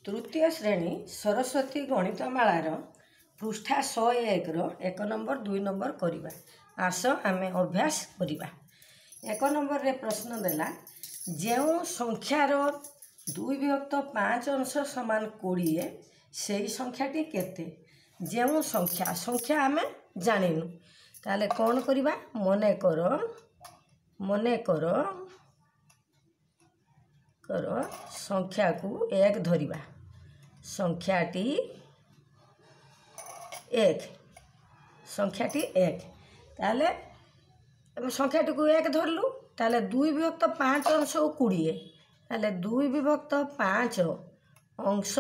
तृतीय श्रेणी Saraswati गणितमालार पृष्ठा 101 1 number 2 number करवा। आस आमे अभ्यास करवा। 1 नंबर रे प्रश्न देला जो संख्यार 2/5 अंश समान 20 से संख्याटी केते। जो संख्या आमे जानिनु ताले कौन करवा। मने कर संख्या को 1 धरिबा। संख्याटी 1 ताले संख्याटी को 1 धरलु ताले 2/5 अंश 20 ताले 2/5 अंश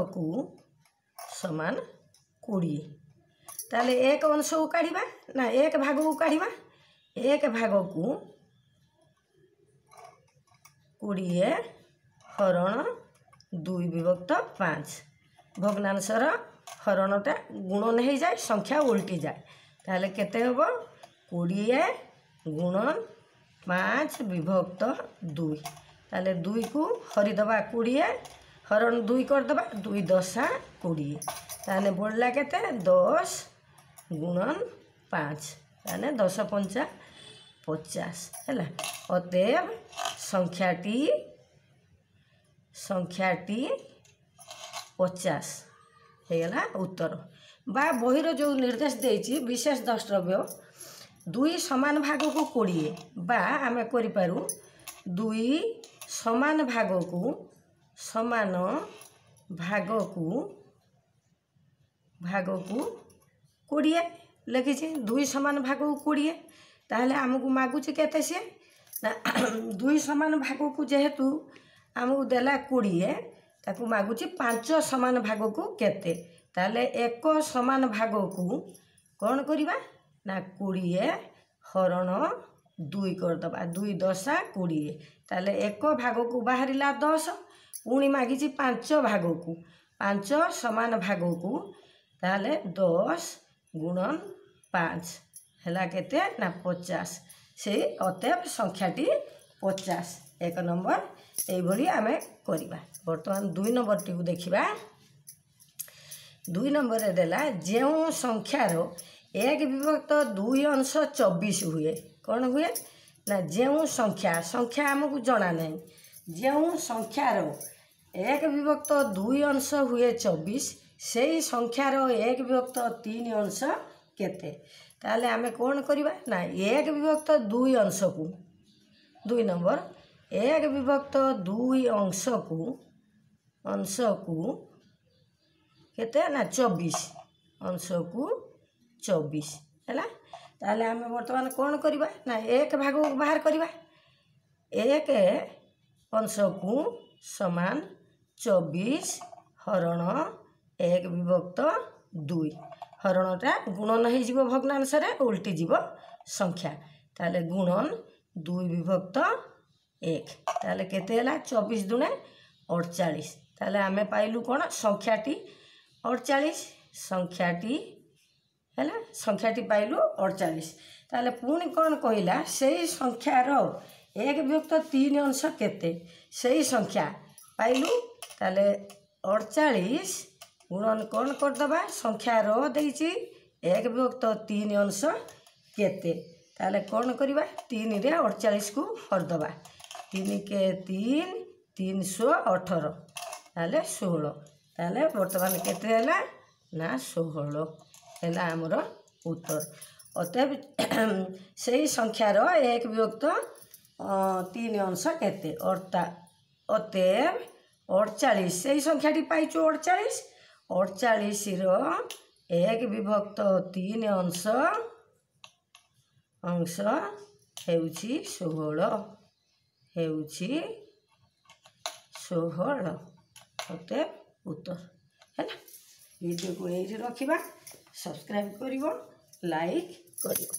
को समान 20 ताले 1 अंश को काढ़िबा ना 1 भाग को काढ़िबा। 1 भाग को 20 हरण 2/5 भग्नांशर हरणटा गुणन हो जाए संख्या उल्टी जाए ताले केते हबो 20 गुणन 5/2 ताले 2 को हरिदबा 20 हरण 2 करदबा 2 10 20 ताले बढ़ला केते 10 गुणन 5 ताले 10 5 50 हैला। अतएव संख्याटी 50 हेगला उत्तर। बा बहिर जो निर्देश देछि विशेष द्रष्टव्य 2 समान भाग को 20 बा आमे करि पारु 2 समान भाग को 20 लिखी 2 समान भाग को 20 ताहले आमको मागुची केते से ना 2 समान भाग को जेहेतु आमको देला 20 ताकू मागुची 5 समान भाग को केते ताले 1 समान भाग को कौन करिबा ना 20 हरण 2 करदबा 2 10 20 ताले 1 भाग को बाहरिला 10 पुणी मागिची 5 भाग को 5 समान भाग को ताले 10 गुणन 5 हेला केते ना 50 से अतएव संख्याटी 50। 1 नंबर एभली आमे करिबा। वर्तमान 2 नंबर टी देखिबा। 2 नंबर रे देला जेउ संख्यार 1/2 अंश 24 हुए कौन हुए ना जेउ संख्या हमको जना नहीं। जेउ संख्यार 1/2 अंश हुए 24 से संख्यार 1/3 अंश केते ताले आमे कौन करिबा ना 1/2 अंश को 2 नंबर 1/2 अंश को केते ना 24 अंश को 24 हैला। ताले आमे वर्तमान कौन करिबा ना 1 भाग को बाहर करिबा। 1 अंश को समान 24 हरण 1/2 हरणटा गुणन हो जीवो भग्नांश रे उल्टी जीवो संख्या ताले गुणन 2/1 ताले केते हला 24 दुने 48 ताले आमे पाइलु कोन संख्याटी 48 संख्याटी पाइलु 48 ताले पुणी कौन कहला से संख्यार 1/3 अंश केते से संख्या पाइलु ताले 48 गुणन कौन करदबा संख्यार देछि 1/3 अंश केते ताले कौन करिबा 3 रे 48 को हरदबा 3 के 3 318 ताले 16 ताले वर्तमान केते हैला ना 16 हैला हमर उत्तर। अतएव से संख्यार 1/3 अंश केते अतएव 48 से संख्याटी पाइचो 48 रो 1/3 अंश हेउची 16 अतएव उत्तर हैला। वीडियो को एठी रखिबा। Subscribe करिवो like करिवो।